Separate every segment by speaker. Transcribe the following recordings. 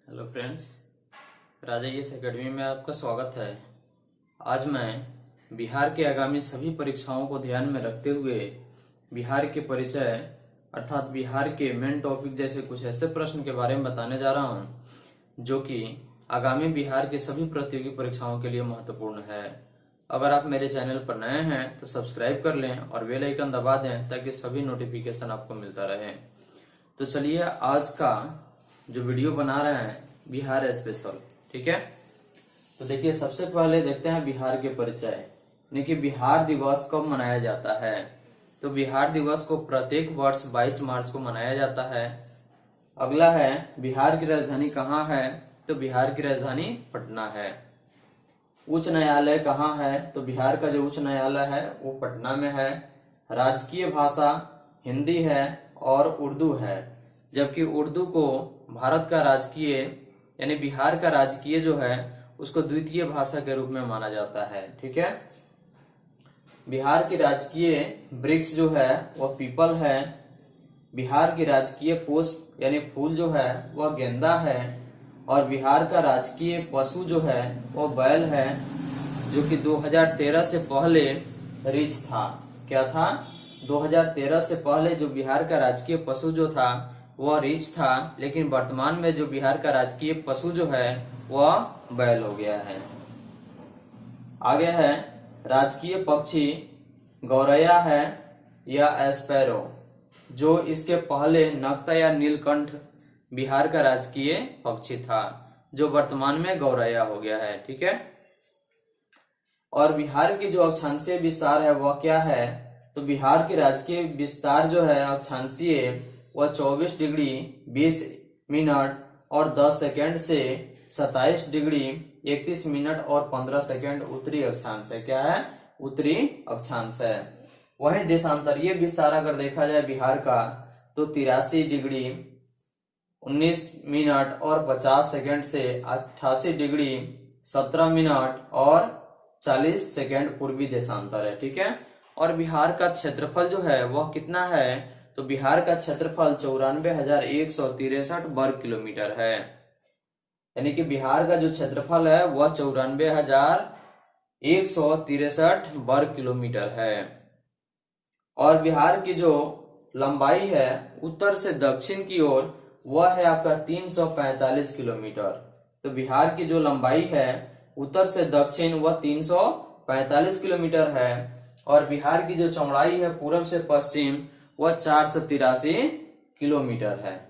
Speaker 1: Hello friends, राजा yes academy में आपका स्वागत है। आज मैं बिहार के आगामी सभी परीक्षाओं को ध्यान में रखते हुए बिहार के परिचय अर्थात बिहार के मेन टॉपिक जैसे कुछ ऐसे प्रश्न के बारे में बताने जा रहा हूं जो कि आगामी बिहार के सभी प्रतियोगी परीक्षाओं के लिए महत्वपूर्ण है। अगर आप मेरे चैनल पर नए हैं तो सब्सक्राइब कर लें और बेल आइकन दबा दें ताकि सभी नोटिफिकेशन आपको मिलता रहे। तो चलिए आज का जो वीडियो बना रहे हैं बिहार स्पेशल, ठीक है। तो देखिए सबसे पहले देखते हैं बिहार के परिचय, यानी कि बिहार दिवस कब मनाया जाता है। तो बिहार दिवस को प्रत्येक वर्ष 22 मार्च को मनाया जाता है। अगला है बिहार की राजधानी कहाँ है। तो बिहार की राजधानी पटना है। उच्च न्यायालय कहाँ है। तो बिहार का जो उच्च न्यायालय है वो पटना में है। राजकीय भाषा हिंदी है और उर्दू है, जबकि उर्दू को भारत का राजकीय यानी बिहार का राजकीय जो है उसको द्वितीय भाषा के रूप में माना जाता है, ठीक है। बिहार की राजकीय वृक्ष जो है वह पीपल है। बिहार की राजकीय पुष्प यानी फूल जो है वह गेंदा है। और बिहार का राजकीय पशु जो है वह बैल है, जो कि 2013 से पहले रीछ था। क्या था? 2013 से पहले जो बिहार का राजकीय पशु जो था वह रीछ था, लेकिन वर्तमान में जो बिहार का राजकीय पशु जो है वह बैल हो गया है। आगे है राजकीय पक्षी गौरैया है या एस्पैरो, जो इसके पहले नक्ता या नीलकंठ बिहार का राजकीय पक्षी था, जो वर्तमान में गौरैया हो गया है, ठीक है। और बिहार की जो अक्षांशीय विस्तार है वह क्या है। तो बिहार की राजकीय विस्तार जो है अक्षांशीय वह 24 डिग्री 20 मिनट और 10 सेकेंड से 27 डिग्री 31 मिनट और 15 सेकेंड उत्तरी अक्षांश है। क्या है? उत्तरी अक्षांश है। वहीं देशांतरीय विस्तार अगर देखा जाए बिहार का तो 83 डिग्री 19 मिनट और 50 सेकेंड से 88 डिग्री 17 मिनट और 40 सेकेंड पूर्वी देशांतर है, ठीक है। और बिहार का क्षेत्रफल जो है वह कितना है। तो बिहार का क्षेत्रफल 94,163 वर्ग किलोमीटर है, यानी कि बिहार का जो क्षेत्रफल है वह 94,163 वर्ग किलोमीटर है। और बिहार की जो लंबाई है उत्तर से दक्षिण की ओर वह है आपका 345 किलोमीटर। तो बिहार की जो लंबाई है उत्तर से दक्षिण वह 345 किलोमीटर है। और बिहार की जो चौड़ाई है पूर्व से पश्चिम वह 483 किलोमीटर है।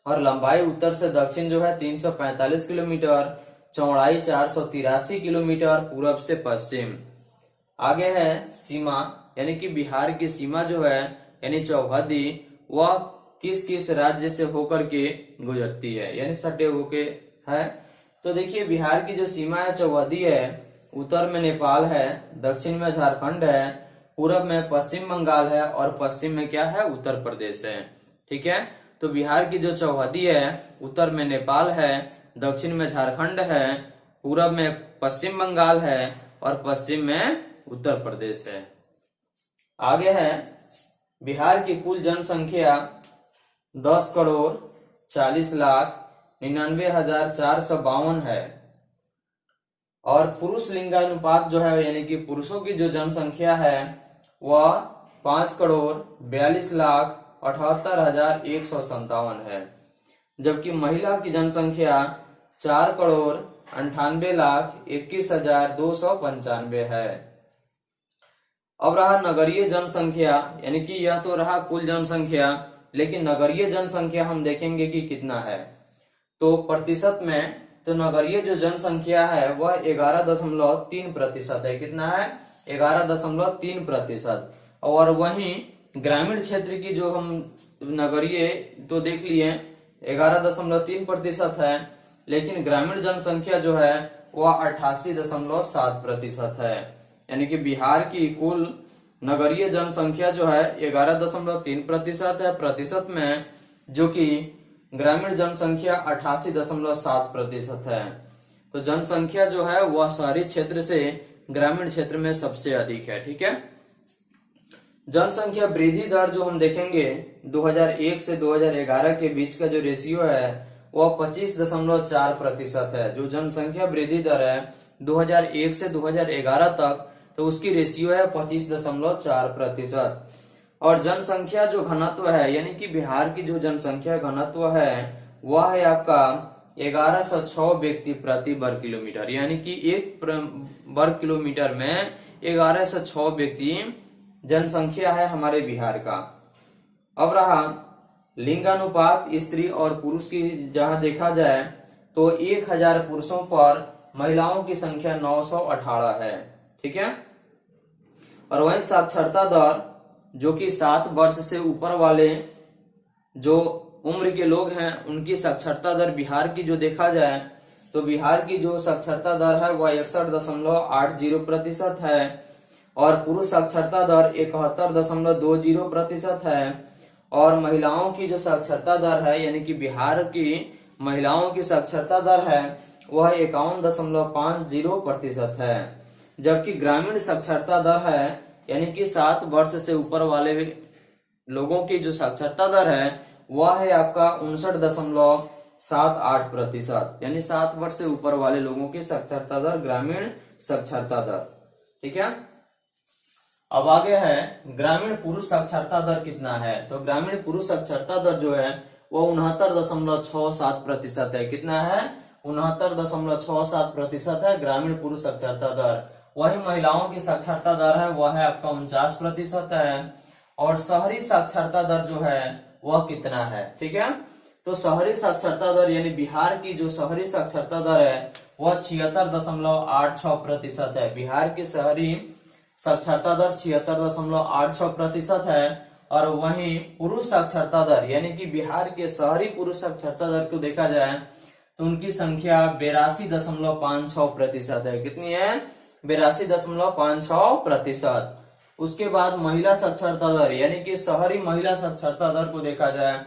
Speaker 1: और लंबाई उत्तर से दक्षिण जो है 345 किलोमीटर, चौड़ाई 483 किलोमीटर पूर्व से पश्चिम। आगे है सीमा, यानी कि बिहार की सीमा जो है यानी चौहदी वह किस किस राज्य से होकर के गुजरती है, यानी सटे होके है। तो देखिए बिहार की जो सीमा है चौहदी है। उत्तर में नेपाल है, दक्षिण में झारखंड है, पूरब में पश्चिम बंगाल है और पश्चिम में क्या है? उत्तर प्रदेश है, ठीक है। तो बिहार की जो चौहदी है उत्तर में नेपाल है, दक्षिण में झारखंड है, पूरब में पश्चिम बंगाल है और पश्चिम में उत्तर प्रदेश है। आगे है बिहार की कुल जनसंख्या 10,40,99,452 है। और पुरुष लिंगानुपात जो है यानी कि पुरुषों की जो जनसंख्या है वह 5,42,78,157 है, जबकि महिला की जनसंख्या 4,98,21,295 है। अब रहा नगरीय जनसंख्या, यानी कि यह तो रहा कुल जनसंख्या, लेकिन नगरीय जनसंख्या हम देखेंगे कि कितना है। तो प्रतिशत में तो नगरीय जो जनसंख्या है वह 11.3% है। कितना है? 11.3%। और वहीं ग्रामीण क्षेत्र की जो हम नगरीय तो देख लिए 11.3% है, लेकिन ग्रामीण जनसंख्या जो है वह 88.7% है। यानी कि बिहार की कुल नगरीय जनसंख्या जो है 11.3% है प्रतिशत में, जो कि ग्रामीण जनसंख्या 88.7% है। तो जनसंख्या जो है वह शहरी क्षेत्र से ग्रामीण क्षेत्र में सबसे अधिक है, ठीक है। जनसंख्या वृद्धि दर जो हम देखेंगे 2001 से 2011 के बीच का जो रेशियो है वह 25.4% है। जो जनसंख्या वृद्धि दर है 2001 से 2011 तक, तो उसकी रेशियो है 25.4%। और जनसंख्या जो घनत्व है, यानी कि बिहार की जो जनसंख्या घनत्व है वह है आपका 1106 व्यक्ति प्रति वर्ग किलोमीटर, यानी कि एक वर्ग किलोमीटर में 1106 व्यक्ति जनसंख्या है हमारे बिहार का। अब रहा लिंगानुपात, स्त्री और पुरुष की जहां देखा जाए तो 1000 पुरुषों पर महिलाओं की संख्या 918 है। ठीक है। और वहीं साक्षरता दर, जो कि 7 वर्ष से ऊपर वाले जो उम्र के लोग हैं उनकी साक्षरता दर बिहार की जो देखा जाए तो बिहार की जो साक्षरता दर है वह 61.80% है। और पुरुष साक्षरता दर 71.20% है। और महिलाओं की जो साक्षरता दर है, यानी कि बिहार की महिलाओं की साक्षरता दर है वह 51.50% है। जबकि ग्रामीण साक्षरता दर है, यानी कि 7 वर्ष से ऊपर वाले लोगों की जो साक्षरता दर है वह है आपका 59.78%, यानी 7 वर्ष से ऊपर वाले लोगों की साक्षरता दर, ग्रामीण साक्षरता दर। ठीक है। अब आगे है ग्रामीण पुरुष साक्षरता दर कितना है। तो ग्रामीण पुरुष साक्षरता दर जो है वो 69.67% है। कितना है? 69.67% है ग्रामीण पुरुष साक्षरता दर। वही महिलाओं की साक्षरता दर है वह है आपका 49% है। और शहरी साक्षरता दर जो है वह कितना है? ठीक है। तो शहरी साक्षरता दर यानी बिहार की जो शहरी साक्षरता दर है वह 76.86% है। बिहार की शहरी साक्षरता दर 76.86% है। और वहीं पुरुष साक्षरता दर यानी कि बिहार के शहरी पुरुष साक्षरता दर को देखा जाए तो उनकी संख्या 82.56% है। कितनी है? 82.56%। उसके बाद महिला साक्षरता दर यानी कि शहरी महिला साक्षरता दर को देखा जाए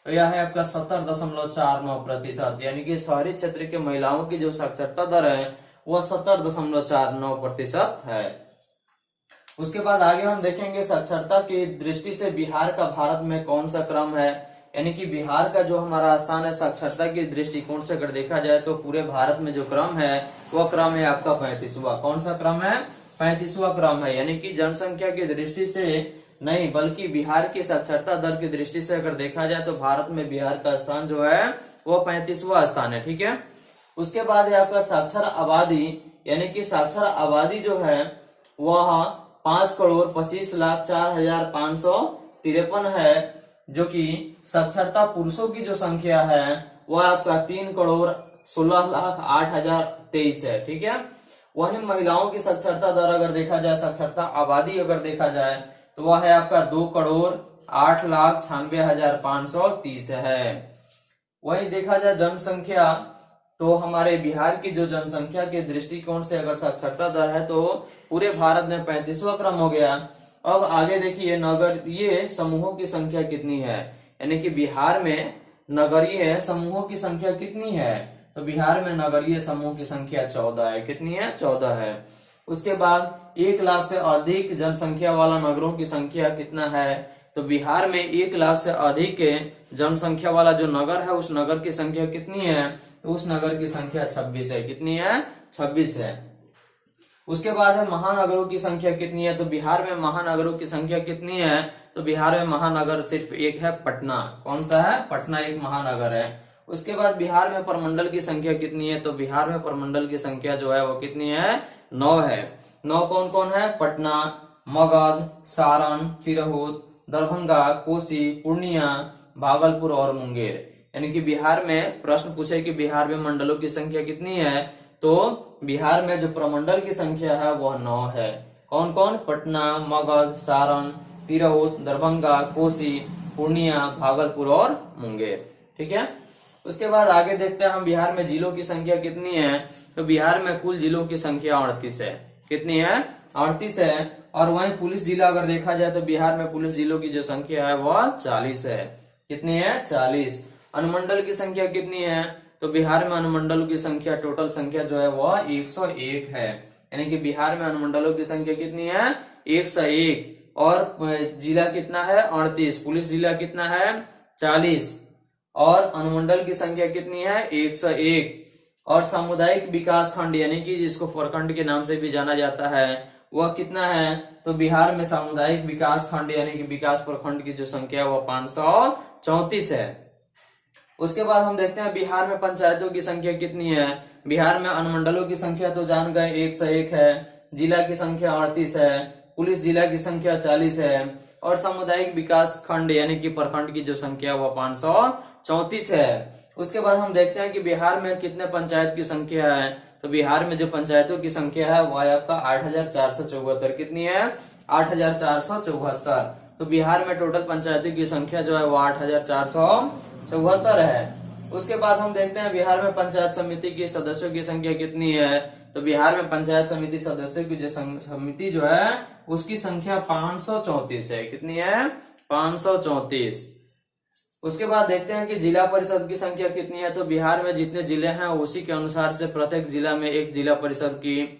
Speaker 1: तो यह है आपका 70.49%, यानी कि शहरी क्षेत्र के महिलाओं की जो साक्षरता दर है वह 70.49% है। उसके बाद आगे हम देखेंगे साक्षरता की दृष्टि से बिहार का भारत में कौन सा क्रम है, यानी कि बिहार का जो हमारा स्थान है साक्षरता की दृष्टिकोण से अगर देखा जाए तो पूरे भारत में जो क्रम है वह क्रम है आपका 35वां। कौन सा क्रम है? 35वां क्रम है। यानी कि जनसंख्या की दृष्टि से नहीं बल्कि बिहार की साक्षरता दर की दृष्टि से अगर देखा जाए तो भारत में बिहार का स्थान जो है वो 35वां स्थान है। ठीक है। उसके बाद है आपका साक्षर आबादी, यानी कि साक्षर आबादी जो है वह 5,25,04,553 है, जो कि साक्षरता पुरुषों की जो संख्या है वह आपका 3,16,08,023 है। ठीक है। वहीं महिलाओं की साक्षरता दर अगर देखा जाए, साक्षरता आबादी अगर देखा जाए तो वह है आपका 2,08,96,530 है। वहीं देखा जाए जनसंख्या तो हमारे बिहार की जो जनसंख्या के दृष्टिकोण से अगर साक्षरता दर है तो पूरे भारत में 35वां क्रम हो गया। अब आगे देखिए नगरीय समूहों की संख्या कितनी है, यानी कि बिहार में नगरीय समूहों की संख्या कितनी है। तो बिहार में नगरीय समूह की संख्या 14 है। कितनी है? 14 है। उसके बाद 1 लाख से अधिक जनसंख्या वाला नगरों की संख्या कितना है। तो बिहार में 1 लाख से अधिक जनसंख्या वाला जो नगर है उस नगर की संख्या कितनी है? तो उस नगर की संख्या 26 है। कितनी है? 26 है। उसके बाद है महानगरों की संख्या कितनी है। तो बिहार में महानगरों की संख्या कितनी है। तो बिहार में महानगर सिर्फ एक है, पटना। कौन सा है? पटना एक महानगर है। उसके बाद बिहार में प्रमंडल की संख्या कितनी है। तो बिहार में प्रमंडल की संख्या जो है वो कितनी है? 9 है। 9 कौन कौन है? पटना, मगध, सारण, तिरहुत, दरभंगा, कोसी, पूर्णिया, भागलपुर और मुंगेर। यानी कि बिहार में प्रश्न पूछे कि बिहार में मंडलों की संख्या कितनी है। तो बिहार में जो प्रमंडल की संख्या है वह 9 है। कौन कौन? पटना, मगध, सारण, तिरहुत, दरभंगा, कोसी, पूर्णिया, भागलपुर और मुंगेर। ठीक है। उसके बाद आगे देखते हैं हम बिहार में जिलों की संख्या कितनी है। तो बिहार में कुल जिलों की संख्या 38 है। कितनी है? 38 है। और वहीं पुलिस जिला अगर देखा जाए तो बिहार में पुलिस जिलों की जो संख्या है वह 40 है। कितनी है? 40। अनुमंडल की संख्या कितनी है। तो बिहार में अनुमंडलों की संख्या टोटल संख्या जो है वह 101 है। यानी कि बिहार में अनुमंडलों की संख्या कितनी है? 101। और जिला कितना है? 38। पुलिस जिला कितना है? 40। और अनुमंडल की संख्या कितनी है 101। और सामुदायिक विकास खंड यानी कि जिसको प्रखंड के नाम से भी जाना जाता है वह कितना है, तो बिहार में सामुदायिक विकास खंड यानी कि विकास प्रखंड की जो संख्या है वह 534 है। उसके बाद हम देखते हैं बिहार में पंचायतों की संख्या कितनी है। बिहार में अनुमंडलों की संख्या तो जान गए 101 है, जिला की संख्या 38 है, पुलिस जिला की संख्या 40 है और सामुदायिक विकास खंड यानी कि प्रखंड की जो संख्या वह 534 है। उसके बाद हम देखते हैं कि बिहार में कितने पंचायत की संख्या है, तो बिहार में जो पंचायतों की संख्या है वह आपका 8,474 कितनी है 8,474। तो बिहार में टोटल पंचायतों की संख्या जो है वो 8,474 है। उसके बाद हम देखते हैं बिहार में पंचायत समिति के सदस्यों की संख्या कितनी है, तो बिहार में पंचायत समिति सदस्यों की जो समिति जो है उसकी संख्या 534 है, कितनी है 534। उसके बाद देखते हैं कि जिला परिषद की संख्या कितनी है, तो बिहार में जितने जिले हैं उसी के अनुसार से प्रत्येक जिला में एक जिला परिषद की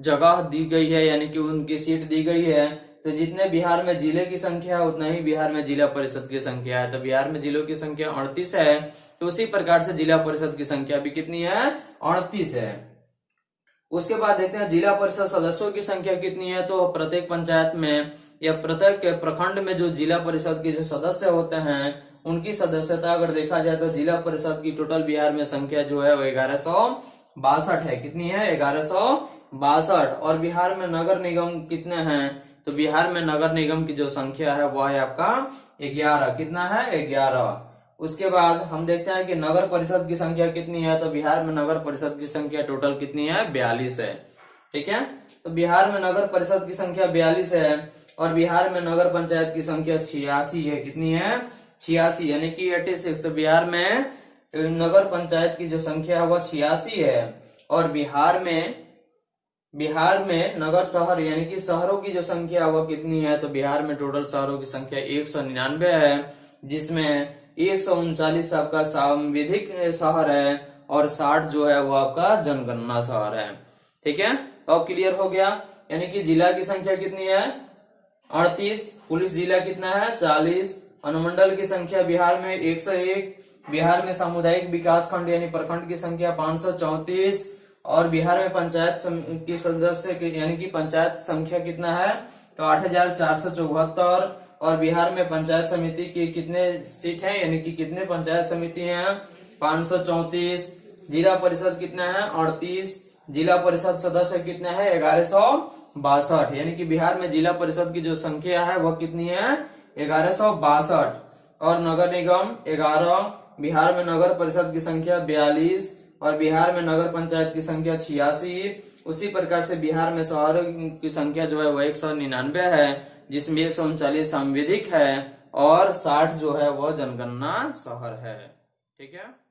Speaker 1: जगह दी गई है यानी कि उनकी सीट दी गई है। तो जितने बिहार में जिले की संख्या है उतना ही बिहार में जिला परिषद की संख्या है। तो बिहार में जिलों की संख्या 38 है, तो उसी प्रकार से जिला परिषद की संख्या भी कितनी है 38 है। उसके बाद देखते हैं जिला परिषद सदस्यों की संख्या कितनी है, तो प्रत्येक पंचायत में या प्रत्येक प्रखंड में जो जिला परिषद के जो सदस्य होते हैं उनकी सदस्यता अगर देखा जाए तो जिला परिषद की टोटल बिहार में संख्या जो है वो 1162 है, कितनी है 1162। और बिहार में नगर निगम कितने हैं, तो बिहार में नगर निगम की जो संख्या है वह है आपका 11, कितना है 11। उसके बाद हम देखते हैं कि नगर परिषद की संख्या कितनी है, तो बिहार में नगर परिषद की संख्या टोटल कितनी है 42 है, ठीक है। तो बिहार में नगर परिषद की संख्या 42 है और बिहार में नगर पंचायत की संख्या 86 है, कितनी है 86 यानी कि 86। तो बिहार में नगर पंचायत की जो संख्या है वह 86 है और बिहार में नगर शहर यानी कि शहरों की जो संख्या है वह कितनी है, तो बिहार में टोटल शहरों की संख्या 199 है, जिसमें 139 आपका सांविधिक शहर है और 60 जो है वो आपका जनगणना शहर है, ठीक है। तो अब क्लियर हो गया, यानी कि जिला की संख्या कितनी है 38, पुलिस जिला कितना है 40, अनुमंडल की संख्या बिहार में 101, बिहार में सामुदायिक विकास खंड यानी प्रखंड की संख्या 534 और बिहार में पंचायत की सदस्य यानी कि पंचायत संख्या कितना है, तो 8,474 और बिहार में पंचायत समिति की कितने सीट है यानी कि कितने पंचायत समिति हैं 534, जिला परिषद कितना है 38, जिला परिषद सदस्य कितने हैं 1162 यानी कि बिहार में जिला परिषद की जो संख्या है वह कितनी है 1162 और नगर निगम 11, बिहार में नगर परिषद की संख्या 42 और बिहार में नगर पंचायत की संख्या 86। उसी प्रकार से बिहार में शहरों की संख्या जो है वह 199 है, जिसमें 139 सांविधिक है और 60 जो है वह जनगणना शहर है, ठीक है।